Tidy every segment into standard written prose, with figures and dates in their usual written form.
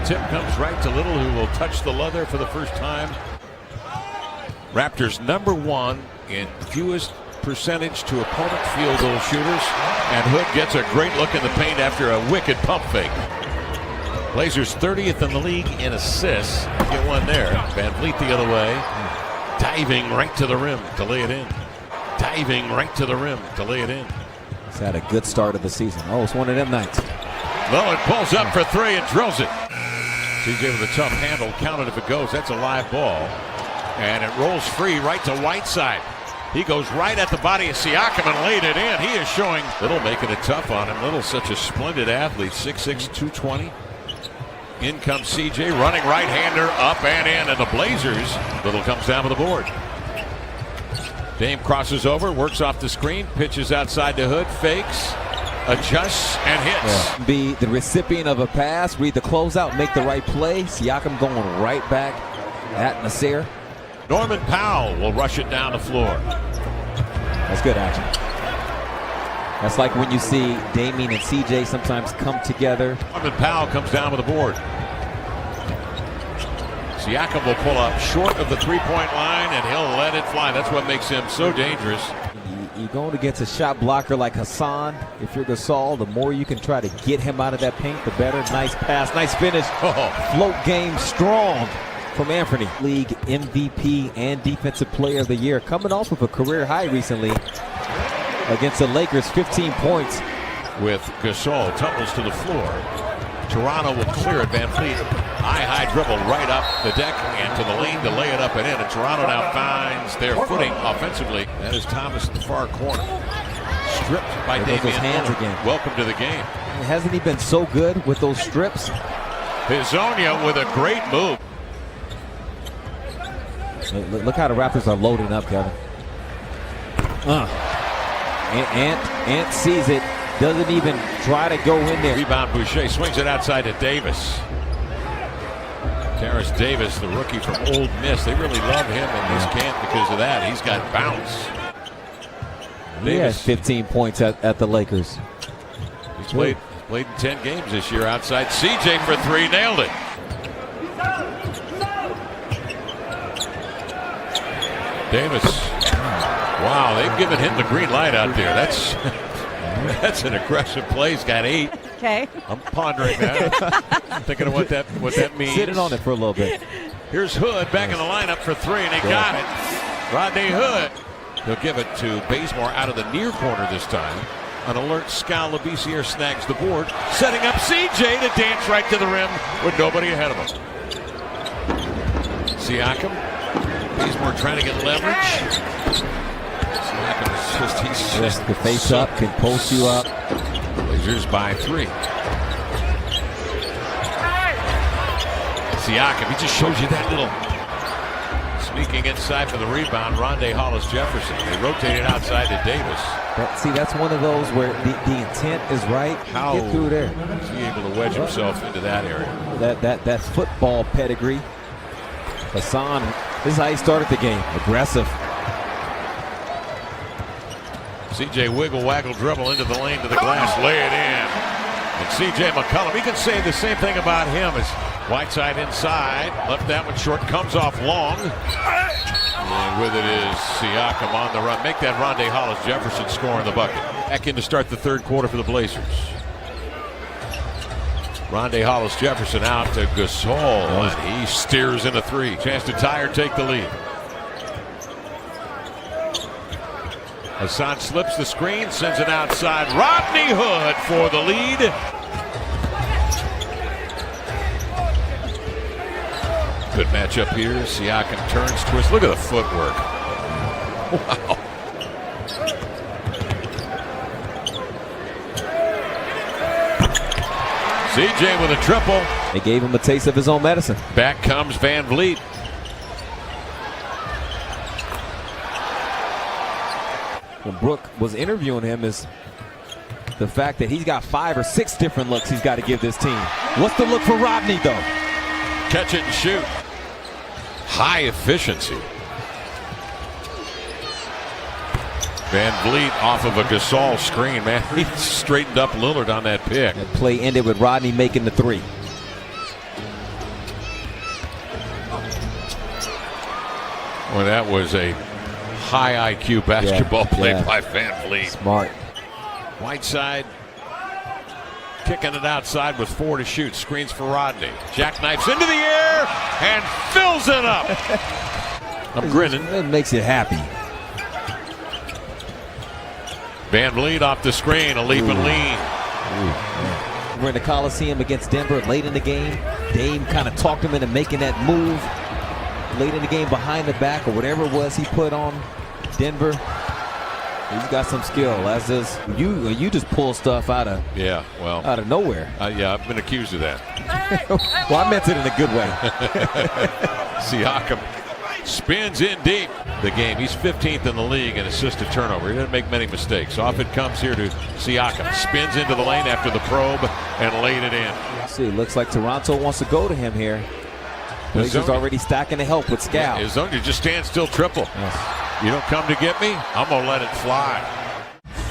tip comes right to Little, who will touch the leather for the first time. Raptors #1 in fewest percentage to opponent field goal shooters, and Hood gets a great look in the paint after a wicked pump fake. Blazers 30th in the league in assists. Get one there. Van Vliet the other way. Diving right to the rim to lay it in. Diving right to the rim to lay it in. He's had a good start of the season. Oh, it's one of them nights. Lowen pulls up for three and drills it. CJ with a tough handle. Count it if it goes. That's a live ball. And it rolls free right to Whiteside. He goes right at the body of Siakam and laid it in. He is showing Little, making it tough on him. Little, such a splendid athlete. 6'6", 220. In comes CJ, running right-hander, up and in, and the Blazers. Little comes down with the board. Dame crosses over, works off the screen, pitches outside the Hood, fakes, adjusts, and hits. Be the recipient of a pass, read the closeout, make the right play. Siakam going right back at Nasir. Norman Powell will rush it down the floor. That's good action. That's like when you see Damian and CJ sometimes come together. Norman Powell comes down with the board. Siakam will pull up short of the three-point line, and he'll let it fly. That's what makes him so dangerous. You're going against a shot blocker like Hassan. If you're Gasol, the more you can try to get him out of that paint, the better. Nice pass, nice finish. Float game strong from Anthony. League MVP and Defensive Player of the Year. Coming off of a career high recently against the Lakers, 15 points. With Gasol, tumbles to the floor. Toronto will clear it. Van Vliet, high dribble right up the deck and to the lane to lay it up and in. And Toronto now finds their footing offensively. That is Thomas in the far corner. Stripped by Damian. His hands again. Welcome to the game. Hasn't he been so good with those strips? Hezonja with a great move. Look how the Raptors are loading up, Kevin. Ant sees it. Doesn't even try to go in there. Rebound, Boucher swings it outside to Davis. Terrence Davis, the rookie from Ole Miss. They really love him in this camp because of that. He's got bounce. He has 15 points at the Lakers. He's played in 10 games this year outside. CJ for three, nailed it. Davis. Wow, they've given him the green light out there. That's an aggressive play. He's got 8. Okay. I'm pondering that. I'm thinking of what that means. Sitting on it for a little bit. Here's Hood back in the lineup for three, and he got it. Rodney Hood. He'll give it to Bazemore out of the near corner this time. An alert Skal Labissiere snags the board, setting up CJ to dance right to the rim with nobody ahead of him. Siakam. Bazemore trying to get leverage. He's just the face up, can post you up. Blazers by 3. Siakam, he just shows you that little sneaking inside for the rebound. Rondae Hollis-Jefferson. They rotate it outside to Davis. That's one of those where the intent is right. How get through there? Is he able to wedge himself into that area? That football pedigree. Hassan, this is how he started the game. Aggressive. CJ wiggle, waggle, dribble into the lane to the glass, lay it in. And CJ McCollum, he can say the same thing about him as Whiteside inside. Left that one short, comes off long. And with it is Siakam on the run. Make that Rondae Hollis-Jefferson score in the bucket. Back in to start the third quarter for the Blazers. Rondae Hollis-Jefferson out to Gasol, and he steers in a 3. Chance to tie or take the lead. Hassan slips the screen, sends it outside. Rodney Hood for the lead. Good matchup here. Siakam turns, twists. Look at the footwork. Wow. CJ with a triple. They gave him a taste of his own medicine. Back comes Van Vliet. When Brooke was interviewing him, is the fact that he's got 5 or 6 different looks he's got to give this team. What's the look for Rodney, though? Catch it and shoot. High efficiency. Van Vliet off of a Gasol screen, man. He straightened up Lillard on that pick. That play ended with Rodney making the 3. Well, that was a high IQ basketball play by Van Vliet. Smart. Whiteside kicking it outside with 4 to shoot. Screens for Rodney. Jackknifes into the air and fills it up. I'm grinning. It makes you happy. Van Vliet off the screen, a leap and lean. We're in the Coliseum against Denver late in the game. Dame kind of talked him into making that move late in the game behind the back or whatever it was he put on Denver. He's got some skill, as does you. You just pull stuff out of out of nowhere. Yeah, I've been accused of that. Well, I meant it in a good way. Siakam spins in deep. The game. He's 15th in the league in assist to turnover. He doesn't make many mistakes. Off it comes here to Siakam. Spins into the lane after the probe and laid it in. See, looks like Toronto wants to go to him here. Blazers already stacking to help with Scal. His own, you just stand still triple. Yes. You don't come to get me, I'm going to let it fly.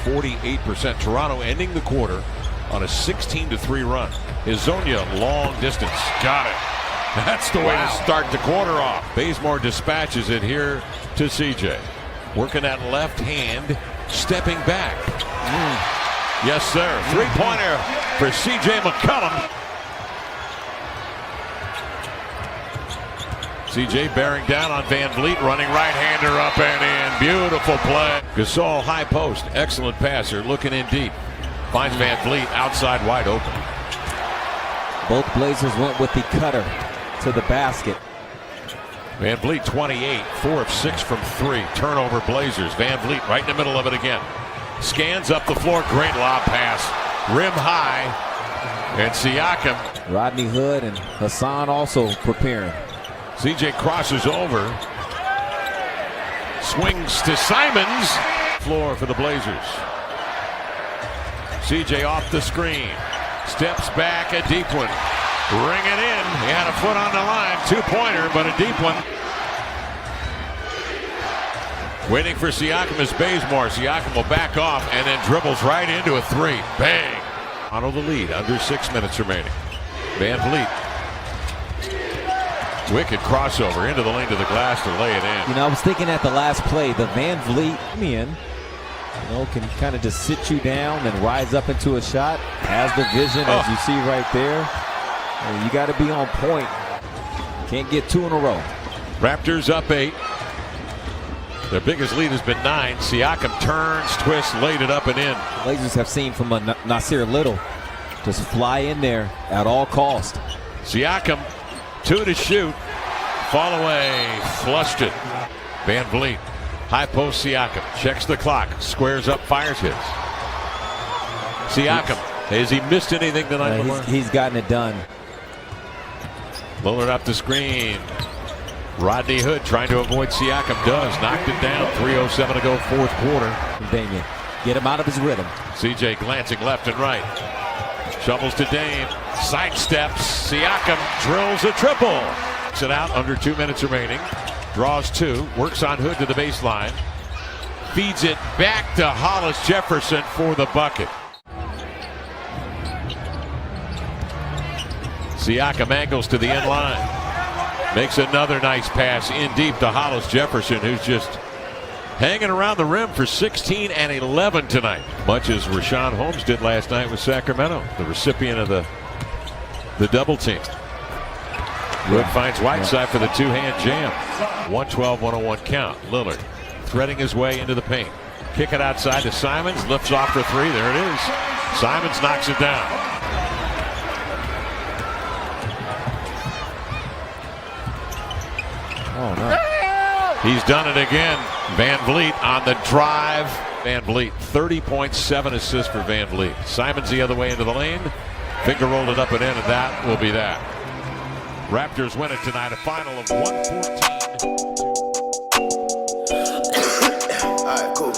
48%. Toronto ending the quarter on a 16-3 run. Hezonja long distance. Got it. That's the way to start the quarter off. Bazemore dispatches it here to CJ. Working that left hand, stepping back. Yes, sir. Three-pointer for CJ McCollum. CJ bearing down on Van Vliet, running right-hander up and in. Beautiful play. Gasol high post. Excellent passer, looking in deep. Finds Van Vliet outside wide open. Both Blazers went with the cutter to the basket. Van Vliet 28, 4 of 6 from 3. Turnover Blazers. Van Vliet right in the middle of it again. Scans up the floor. Great lob pass. Rim high. And Siakam. Rodney Hood and Hassan also preparing. CJ crosses over. Swings to Simons. Floor for the Blazers. CJ off the screen. Steps back, a deep one. Ring it in. He had a foot on the line. Two-pointer, but a deep one. Waiting for Siakam is Bazemore. Siakam will back off and then dribbles right into a three. Bang. On the lead. Under 6 minutes remaining. Van Vliet. Wicked crossover into the lane to the glass to lay it in. You know, I was thinking at the last play, the Van Vliet can kind of just sit you down and rise up into a shot. Has the vision, as you see right there. You got to be on point. Can't get 2 in a row. Raptors up 8. Their biggest lead has been 9. Siakam turns, twists, laid it up and in. Blazers have seen from a Nasir Little just fly in there at all cost. Siakam, 2 to shoot. Fall away, flushed it. Van Vliet, high post Siakam, checks the clock, squares up, fires his. Siakam, has he missed anything tonight? He's gotten it done. Lillard up the screen. Rodney Hood trying to avoid Siakam. Does. Knocked it down. 3:07 to go, fourth quarter. Damian, get him out of his rhythm. CJ glancing left and right. Shovels to Dame. Sidesteps. Siakam drills a triple. It out under 2 minutes remaining. Draws 2. Works on Hood to the baseline. Feeds it back to Hollis Jefferson for the bucket. Siakam angles to the end line. Makes another nice pass in deep to Hollis Jefferson, who's just hanging around the rim for 16 and 11 tonight. Much as Rashawn Holmes did last night with Sacramento, the recipient of the double team. Wood finds Whiteside for the two-hand jam. 112-101 count. Lillard threading his way into the paint. Kick it outside to Simons. Lifts off for 3. There it is. Simons knocks it down. Oh, no. He's done it again. Van Vliet on the drive. Van Vliet, 30.7 assists for Van Vliet. Simons the other way into the lane. Finger rolled it up and in, and that will be that. Raptors win it tonight, a final of 114. All right, cool.